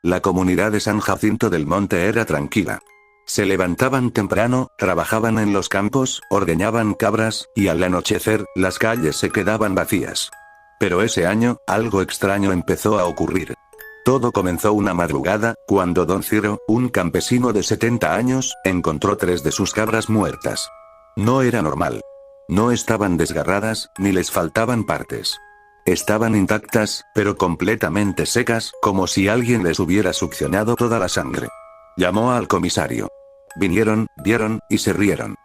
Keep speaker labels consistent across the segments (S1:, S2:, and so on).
S1: La comunidad de San Jacinto del Monte era tranquila. Se levantaban temprano, trabajaban en los campos, ordeñaban cabras, y al anochecer, las calles se quedaban vacías. Pero ese año, algo extraño empezó a ocurrir. Todo comenzó una madrugada, cuando don Ciro, un campesino de 70 años, encontró 3 de sus cabras muertas. No era normal. No estaban desgarradas, ni les faltaban partes. Estaban intactas, pero completamente secas, como si alguien les hubiera succionado toda la sangre. Llamó al comisario. Vinieron, vieron, y se rieron.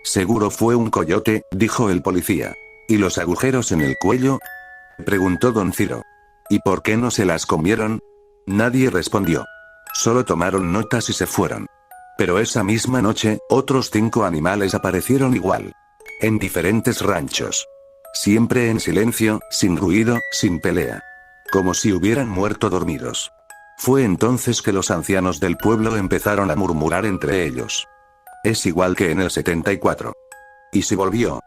S1: Seguro fue un coyote, dijo el policía. ¿Y los agujeros en el cuello?, preguntó don Ciro. ¿Y por qué no se las comieron? Nadie respondió. Solo tomaron notas y se fueron. Pero esa misma noche, otros 5 animales aparecieron igual. En diferentes ranchos. Siempre en silencio, sin ruido, sin pelea. Como si hubieran muerto dormidos. Fue entonces que los ancianos del pueblo empezaron a murmurar entre ellos. Es igual que en el 74. ¿Y si volvió?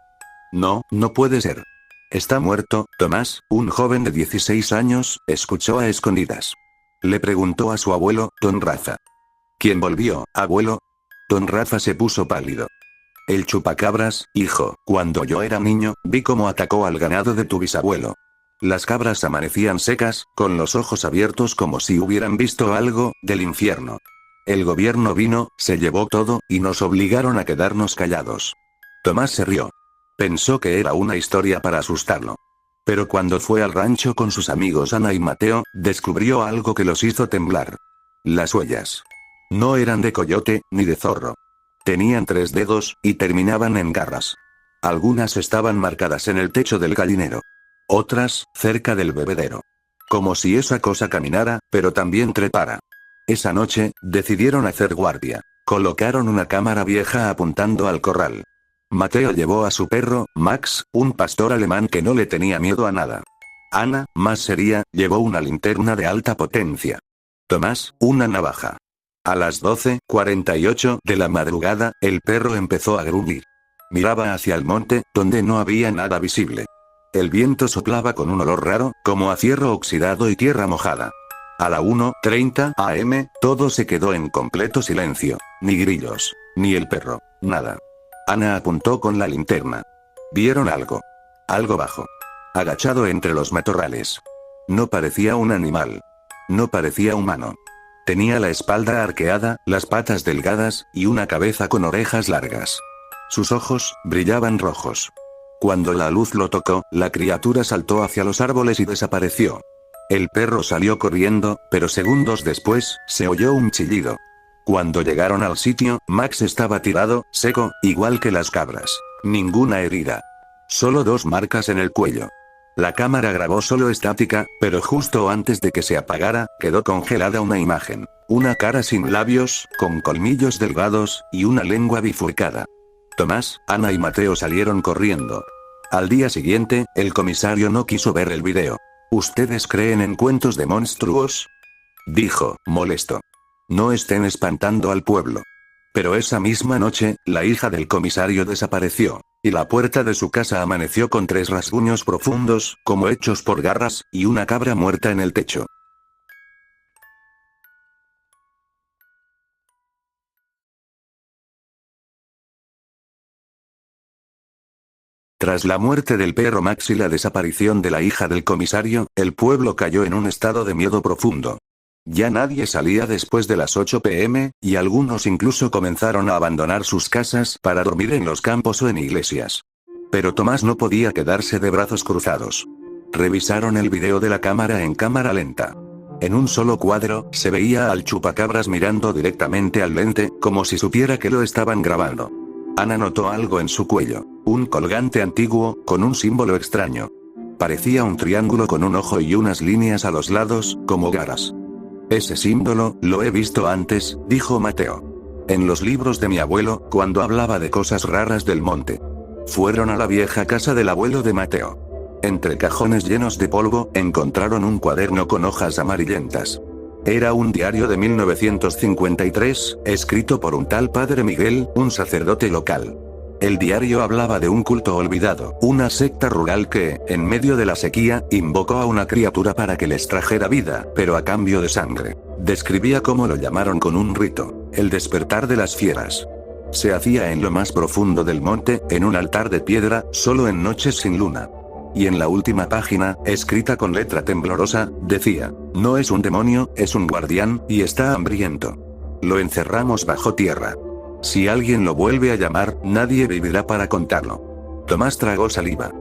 S1: No, no puede ser. Está muerto. Tomás, un joven de 16 años, escuchó a escondidas. Le preguntó a su abuelo, don Rafa. ¿Quién volvió, abuelo? Don Rafa se puso pálido. El chupacabras, hijo, cuando yo era niño, vi cómo atacó al ganado de tu bisabuelo. Las cabras amanecían secas, con los ojos abiertos como si hubieran visto algo del infierno. El gobierno vino, se llevó todo, y nos obligaron a quedarnos callados. Tomás se rió. Pensó que era una historia para asustarlo. Pero cuando fue al rancho con sus amigos Ana y Mateo, descubrió algo que los hizo temblar. Las huellas. No eran de coyote, ni de zorro. Tenían 3 dedos, y terminaban en garras. Algunas estaban marcadas en el techo del gallinero. Otras, cerca del bebedero. Como si esa cosa caminara, pero también trepara. Esa noche, decidieron hacer guardia. Colocaron una cámara vieja apuntando al corral. Mateo llevó a su perro, Max, un pastor alemán que no le tenía miedo a nada. Ana, más seria, llevó una linterna de alta potencia. Tomás, una navaja. A las 12:48 de la madrugada, el perro empezó a gruñir. Miraba hacia el monte, donde no había nada visible. El viento soplaba con un olor raro, como a fierro oxidado y tierra mojada. A la 1:30 am, todo se quedó en completo silencio. Ni grillos, ni el perro, nada. Ana apuntó con la linterna. Vieron algo. Algo bajo. Agachado entre los matorrales. No parecía un animal. No parecía humano. Tenía la espalda arqueada, las patas delgadas, y una cabeza con orejas largas. Sus ojos, brillaban rojos. Cuando la luz lo tocó, la criatura saltó hacia los árboles y desapareció. El perro salió corriendo, pero segundos después, se oyó un chillido. Cuando llegaron al sitio, Max estaba tirado, seco, igual que las cabras. Ninguna herida. Solo 2 marcas en el cuello. La cámara grabó solo estática, pero justo antes de que se apagara, quedó congelada una imagen. Una cara sin labios, con colmillos delgados, y una lengua bifurcada. Tomás, Ana y Mateo salieron corriendo. Al día siguiente, el comisario no quiso ver el video. ¿Ustedes creen en cuentos de monstruos?, dijo, molesto. No estén espantando al pueblo. Pero esa misma noche, la hija del comisario desapareció, y la puerta de su casa amaneció con 3 rasguños profundos, como hechos por garras, y una cabra muerta en el techo. Tras la muerte del perro Max y la desaparición de la hija del comisario, el pueblo cayó en un estado de miedo profundo. Ya nadie salía después de las 8 p.m., y algunos incluso comenzaron a abandonar sus casas para dormir en los campos o en iglesias. Pero Tomás no podía quedarse de brazos cruzados. Revisaron el video de la cámara en cámara lenta. En un solo cuadro, se veía al chupacabras mirando directamente al lente, como si supiera que lo estaban grabando. Ana notó algo en su cuello. Un colgante antiguo, con un símbolo extraño. Parecía un triángulo con un ojo y unas líneas a los lados, como garras. Ese símbolo, lo he visto antes, dijo Mateo. En los libros de mi abuelo, cuando hablaba de cosas raras del monte. Fueron a la vieja casa del abuelo de Mateo. Entre cajones llenos de polvo, encontraron un cuaderno con hojas amarillentas. Era un diario de 1953, escrito por un tal padre Miguel, un sacerdote local. El diario hablaba de un culto olvidado, una secta rural que, en medio de la sequía, invocó a una criatura para que les trajera vida, pero a cambio de sangre. Describía cómo lo llamaron con un rito, el despertar de las fieras. Se hacía en lo más profundo del monte, en un altar de piedra, solo en noches sin luna. Y en la última página, escrita con letra temblorosa, decía: no es un demonio, es un guardián, y está hambriento. Lo encerramos bajo tierra. Si alguien lo vuelve a llamar, nadie vivirá para contarlo. Tomás tragó saliva.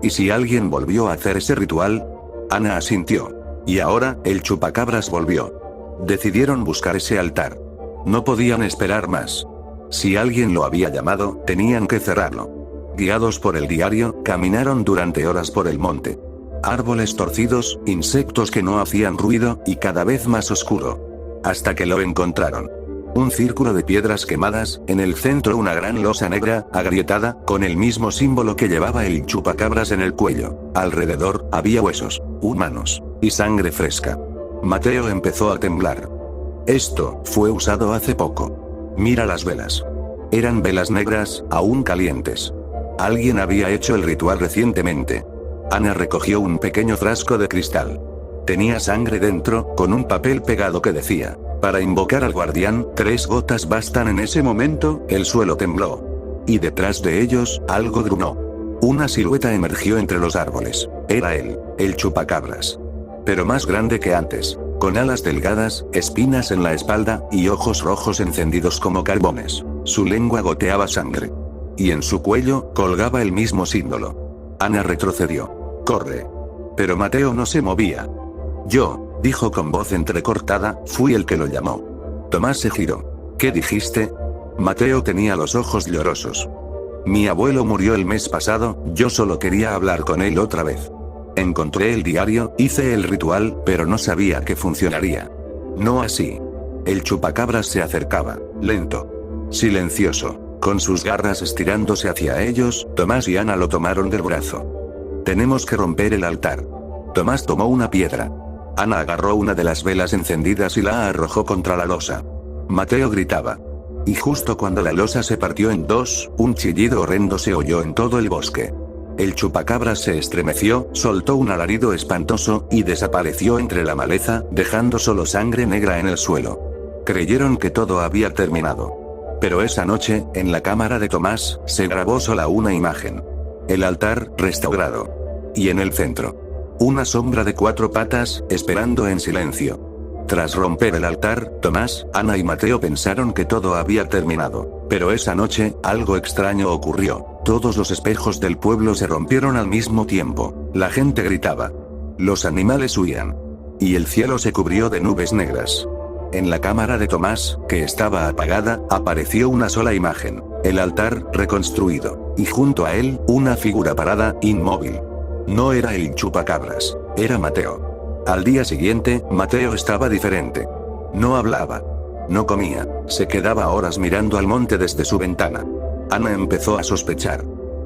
S1: ¿Y si alguien volvió a hacer ese ritual? Ana asintió. Y ahora, el chupacabras volvió. Decidieron buscar ese altar. No podían esperar más. Si alguien lo había llamado, tenían que cerrarlo. Guiados por el diario, caminaron durante horas por el monte. Árboles torcidos, insectos que no hacían ruido, y cada vez más oscuro. Hasta que lo encontraron. Un círculo de piedras quemadas, en el centro una gran losa negra, agrietada, con el mismo símbolo que llevaba el chupacabras en el cuello. Alrededor, había huesos, humanos, y sangre fresca. Mateo empezó a temblar. Esto fue usado hace poco. Mira las velas. Eran velas negras, aún calientes. Alguien había hecho el ritual recientemente. Ana recogió un pequeño frasco de cristal. Tenía sangre dentro, con un papel pegado que decía: para invocar al guardián, 3 gotas bastan. En ese momento, el suelo tembló. Y detrás de ellos, algo grunó. Una silueta emergió entre los árboles. Era él, el chupacabras. Pero más grande que antes, con alas delgadas, espinas en la espalda, y ojos rojos encendidos como carbones. Su lengua goteaba sangre. Y en su cuello, colgaba el mismo símbolo. Ana retrocedió. ¡Corre! Pero Mateo no se movía. Yo, dijo con voz entrecortada, fui el que lo llamó. Tomás se giró. ¿Qué dijiste? Mateo tenía los ojos llorosos. Mi abuelo murió el mes pasado, yo solo quería hablar con él otra vez. Encontré el diario, hice el ritual, pero no sabía que funcionaría. No así. El chupacabras se acercaba, lento. Silencioso. Con sus garras estirándose hacia ellos, Tomás y Ana lo tomaron del brazo. Tenemos que romper el altar. Tomás tomó una piedra. Ana agarró una de las velas encendidas y la arrojó contra la losa. Mateo gritaba. Y justo cuando la losa se partió en dos, un chillido horrendo se oyó en todo el bosque. El chupacabras se estremeció, soltó un alarido espantoso, y desapareció entre la maleza, dejando solo sangre negra en el suelo. Creyeron que todo había terminado. Pero esa noche, en la cámara de Tomás, se grabó sola una imagen. El altar, restaurado. Y en el centro, una sombra de 4 patas, esperando en silencio. Tras romper el altar, Tomás, Ana y Mateo pensaron que todo había terminado. Pero esa noche, algo extraño ocurrió. Todos los espejos del pueblo se rompieron al mismo tiempo. La gente gritaba. Los animales huían. Y el cielo se cubrió de nubes negras. En la cámara de Tomás, que estaba apagada, apareció una sola imagen. El altar, reconstruido. Y junto a él, una figura parada, inmóvil. No era el chupacabras. Era Mateo. Al día siguiente, Mateo estaba diferente. No hablaba. No comía. Se quedaba horas mirando al monte desde su ventana. Ana empezó a sospechar.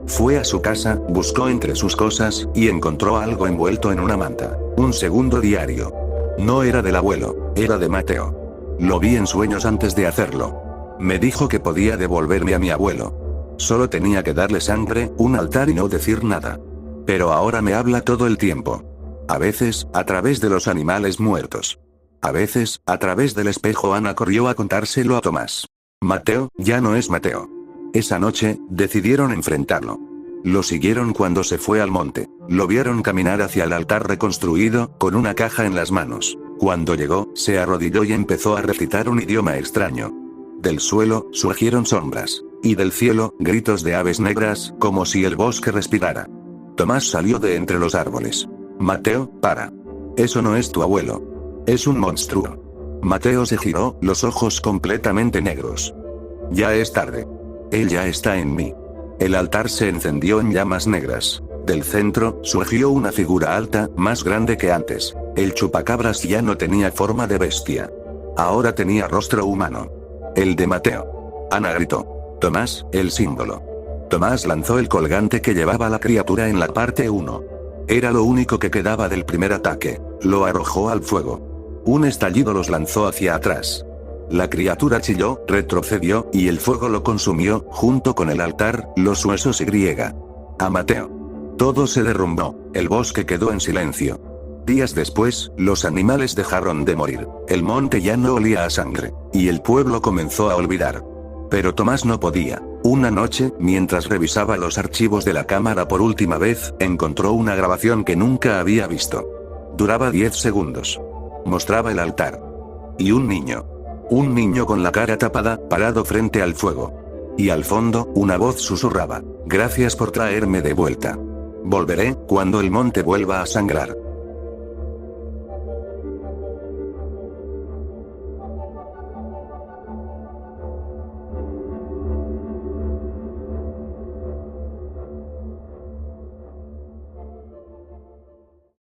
S1: Fue a su casa, buscó entre sus cosas, y encontró algo envuelto en una manta. Un segundo diario. No era del abuelo, era de Mateo. Lo vi en sueños antes de hacerlo. Me dijo que podía devolverme a mi abuelo. Solo tenía que darle sangre, un altar y no decir nada. Pero ahora me habla todo el tiempo. A veces, a través de los animales muertos. A veces, a través del espejo. Ana corrió a contárselo a Tomás. Mateo, ya no es Mateo. Esa noche, decidieron enfrentarlo. Lo siguieron cuando se fue al monte. Lo vieron caminar hacia el altar reconstruido, con una caja en las manos. Cuando llegó, se arrodilló y empezó a recitar un idioma extraño. Del suelo, surgieron sombras. Y del cielo, gritos de aves negras, como si el bosque respirara. Tomás salió de entre los árboles. Mateo, para. Eso no es tu abuelo. Es un monstruo. Mateo se giró, los ojos completamente negros. Ya es tarde. Él ya está en mí. El altar se encendió en llamas negras. Del centro, surgió una figura alta, más grande que antes. El chupacabras ya no tenía forma de bestia. Ahora tenía rostro humano. El de Mateo. Ana gritó. Tomás, el símbolo. Tomás lanzó el colgante que llevaba la criatura en la parte 1. Era lo único que quedaba del primer ataque. Lo arrojó al fuego. Un estallido los lanzó hacia atrás. La criatura chilló, retrocedió, y el fuego lo consumió, junto con el altar, los huesos y griega. A Mateo. Todo se derrumbó, el bosque quedó en silencio. Días después, los animales dejaron de morir, el monte ya no olía a sangre, y el pueblo comenzó a olvidar. Pero Tomás no podía. Una noche, mientras revisaba los archivos de la cámara por última vez, encontró una grabación que nunca había visto. Duraba 10 segundos. Mostraba el altar. Y un niño. Un niño con la cara tapada, parado frente al fuego. Y al fondo, una voz susurraba: «Gracias por traerme de vuelta. Volveré, cuando el monte vuelva a sangrar».